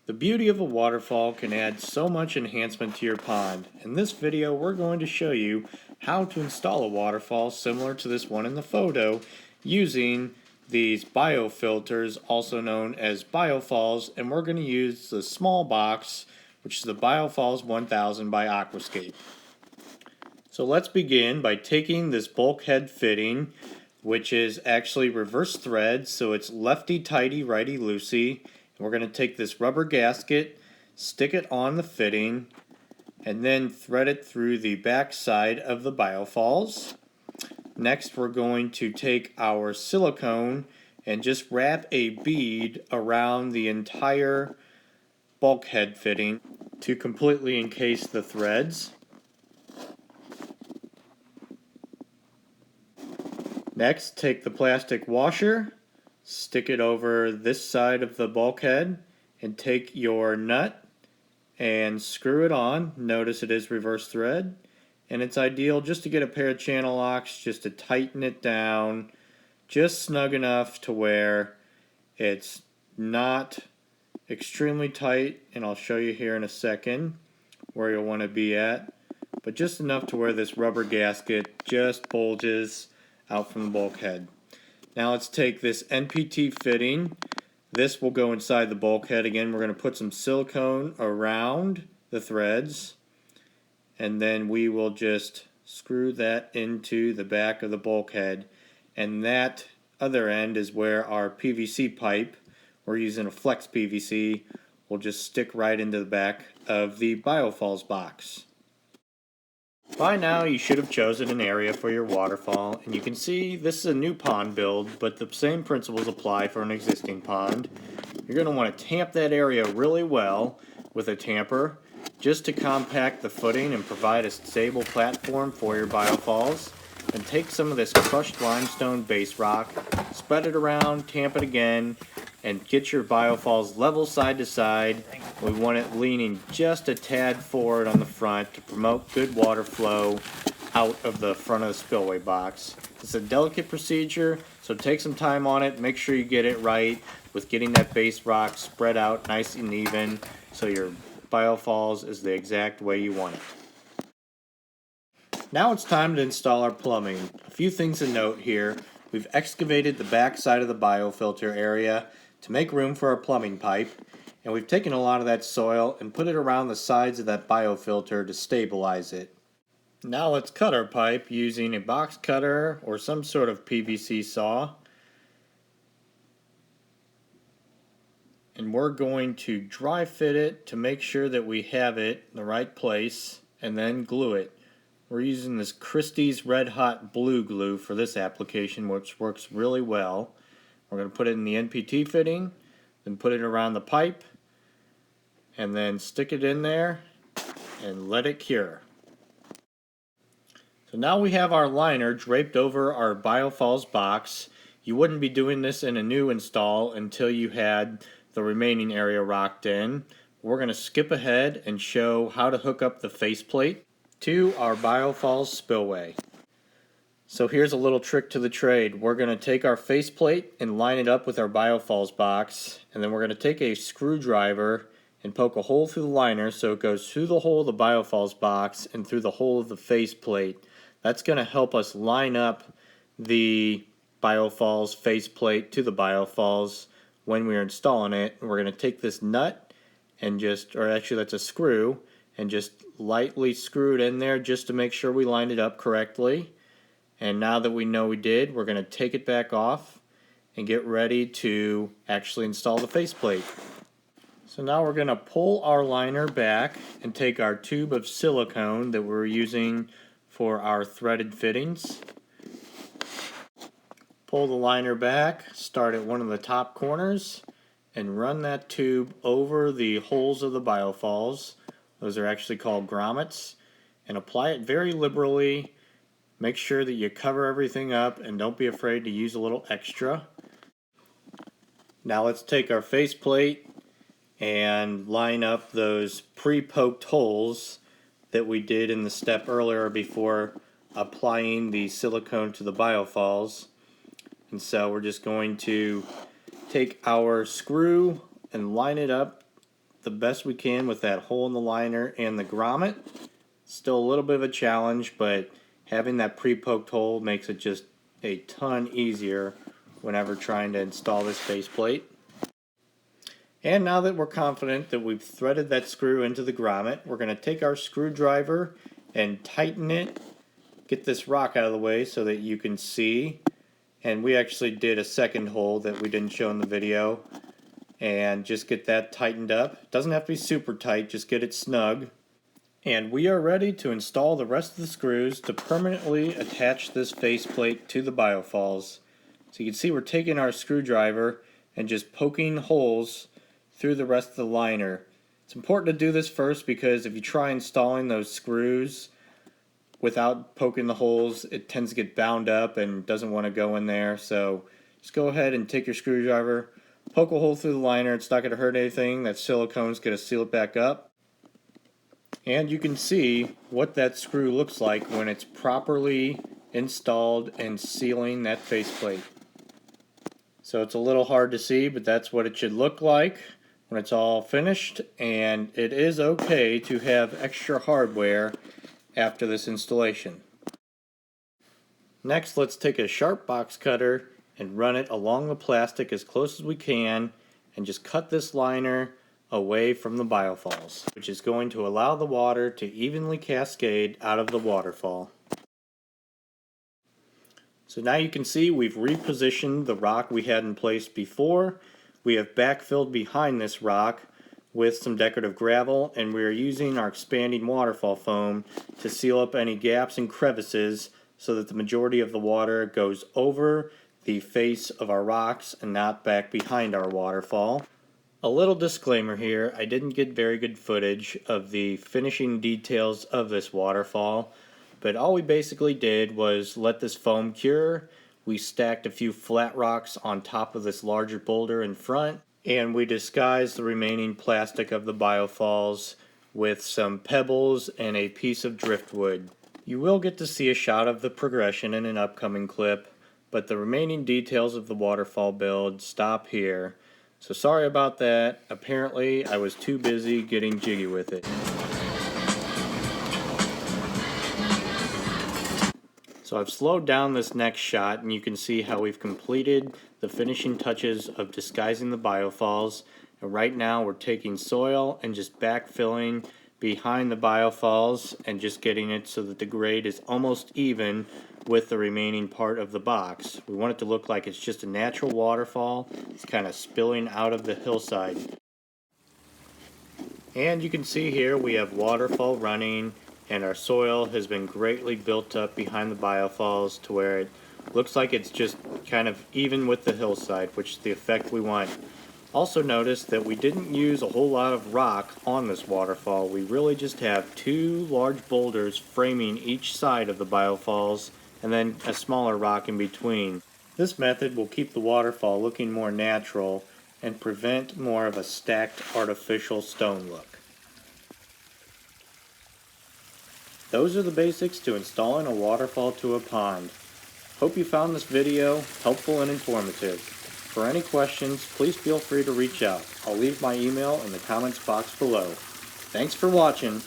The beauty of a waterfall can add so much enhancement to your pond. In this video, we're going to show you how to install a waterfall similar to this one in the photo using these biofilters, also known as biofalls, and we're going to use the small box, which is the Biofalls 1000 by Aquascape. So let's begin by taking this bulkhead fitting, which is actually reverse thread, so it's lefty-tighty, righty-loosey. We're going to take this rubber gasket, stick it on the fitting, and then thread it through the back side of the biofalls. Next, we're going to take our silicone and just wrap a bead around the entire bulkhead fitting to completely encase the threads. Next, take the plastic washer, stick it over this side of the bulkhead, and take your nut and screw it on. Notice it is reverse thread, and it's ideal just to get a pair of channel locks just to tighten it down just snug enough to where it's not extremely tight, and I'll show you here in a second where you'll want to be at, but just enough to where this rubber gasket just bulges out from the bulkhead. Now let's take this NPT fitting. This will go inside the bulkhead. Again, we're going to put some silicone around the threads, and then we will just screw that into the back of the bulkhead. And that other end is where our PVC pipe, we're using a flex PVC, will just stick right into the back of the Biofalls box. By now you should have chosen an area for your waterfall, and you can see this is a new pond build, but the same principles apply for an existing pond. You're going to want to tamp that area really well with a tamper just to compact the footing and provide a stable platform for your biofalls. And take some of this crushed limestone base rock, spread it around, tamp it again, and get your biofalls level side to side. We want it leaning just a tad forward on the front to promote good water flow out of the front of the spillway box. It's a delicate procedure, so take some time on it. Make sure you get it right with getting that base rock spread out nice and even so your biofalls is the exact way you want it. Now it's time to install our plumbing. A few things to note here. We've excavated the back side of the biofilter area to make room for our plumbing pipe, and we've taken a lot of that soil and put it around the sides of that biofilter to stabilize it. Now let's cut our pipe using a box cutter or some sort of PVC saw. And we're going to dry fit it to make sure that we have it in the right place, and then glue it. We're using this Christie's Red Hot Blue Glue for this application, which works really well. We're going to put it in the NPT fitting, then put it around the pipe, and then stick it in there and let it cure. So now we have our liner draped over our Biofalls box. You wouldn't be doing this in a new install until you had the remaining area rocked in. We're going to skip ahead and show how to hook up the faceplate to our Biofalls spillway. So here's a little trick to the trade. We're going to take our faceplate and line it up with our Biofalls box, and then we're going to take a screwdriver and poke a hole through the liner so it goes through the hole of the Biofalls box and through the hole of the faceplate. That's going to help us line up the Biofalls faceplate to the Biofalls when we're installing it. And we're going to take this nut and that's a screw, and just lightly screw it in there just to make sure we lined it up correctly. And now that we know we did, we're going to take it back off and get ready to actually install the faceplate. So now we're going to pull our liner back and take our tube of silicone that we're using for our threaded fittings. Pull the liner back, start at one of the top corners, and run that tube over the holes of the biofalls. Those are actually called grommets, and apply it very liberally. Make sure that you cover everything up and don't be afraid to use a little extra. Now let's take our faceplate and line up those pre-poked holes that we did in the step earlier before applying the silicone to the biofalls. And so we're just going to take our screw and line it up the best we can with that hole in the liner and the grommet. Still a little bit of a challenge, but having that pre-poked hole makes it just a ton easier whenever trying to install this faceplate. And now that we're confident that we've threaded that screw into the grommet, we're going to take our screwdriver and tighten it. Get this rock out of the way so that you can see. And we actually did a second hole that we didn't show in the video. And just get that tightened up. It doesn't have to be super tight, just get it snug. And we are ready to install the rest of the screws to permanently attach this faceplate to the biofalls. So you can see we're taking our screwdriver and just poking holes through the rest of the liner. It's important to do this first because if you try installing those screws without poking the holes, it tends to get bound up and doesn't want to go in there. So just go ahead and take your screwdriver, poke a hole through the liner. It's not going to hurt anything. That silicone's going to seal it back up. And you can see what that screw looks like when it's properly installed and sealing that faceplate. So it's a little hard to see, but that's what it should look like when it's all finished. And it is okay to have extra hardware after this installation. Next, let's take a sharp box cutter and run it along the plastic as close as we can and just cut this liner away from the biofalls, which is going to allow the water to evenly cascade out of the waterfall. So now you can see we've repositioned the rock we had in place before. We have backfilled behind this rock with some decorative gravel, and we are using our expanding waterfall foam to seal up any gaps and crevices so that the majority of the water goes over the face of our rocks and not back behind our waterfall. A little disclaimer here, I didn't get very good footage of the finishing details of this waterfall, but all we basically did was let this foam cure. We stacked a few flat rocks on top of this larger boulder in front, and we disguised the remaining plastic of the biofalls with some pebbles and a piece of driftwood. You will get to see a shot of the progression in an upcoming clip, but the remaining details of the waterfall build stop here. So sorry about that. Apparently I was too busy getting jiggy with it. So I've slowed down this next shot and you can see how we've completed the finishing touches of disguising the biofalls. And right now we're taking soil and just backfilling behind the biofalls and just getting it so that the grade is almost even with the remaining part of the box. We want it to look like it's just a natural waterfall. It's kind of spilling out of the hillside. And you can see here we have waterfall running, and our soil has been greatly built up behind the biofalls to where it looks like it's just kind of even with the hillside, which is the effect we want. Also notice that we didn't use a whole lot of rock on this waterfall. We really just have two large boulders framing each side of the biofalls and then a smaller rock in between. This method will keep the waterfall looking more natural and prevent more of a stacked artificial stone look. Those are the basics to installing a waterfall to a pond. Hope you found this video helpful and informative. For any questions, please feel free to reach out. I'll leave my email in the comments box below. Thanks for watching.